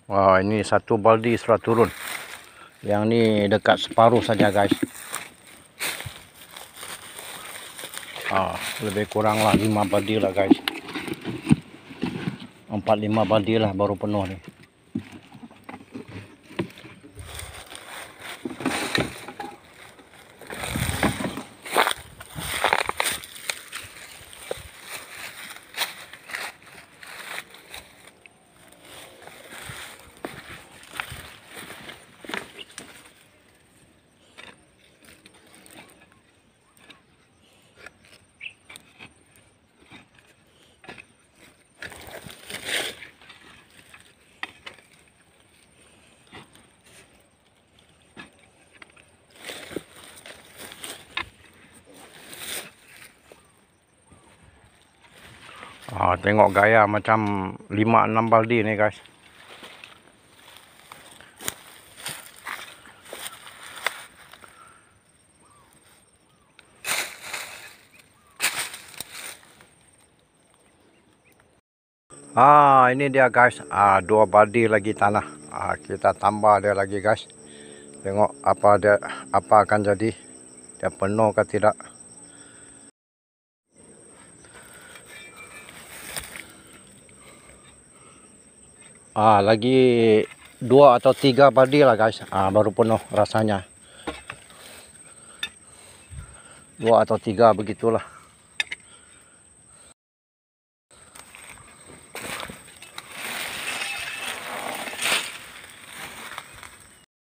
Wah, ini satu baldi sudah turun. Yang ni dekat separuh saja guys. Lebih kurang lah 5 baldi lah guys. 4-5 baldi lah baru penuh ni. Tengok gaya macam 5-6 baldi ni guys. Ini dia guys. 2 baldi lagi tanah. Kita tambah dia lagi guys. Tengok apa akan jadi. Dia penuh ke tidak. Lagi 2 atau 3 baldi lah guys. Baru penuh rasanya. 2 atau 3 begitulah.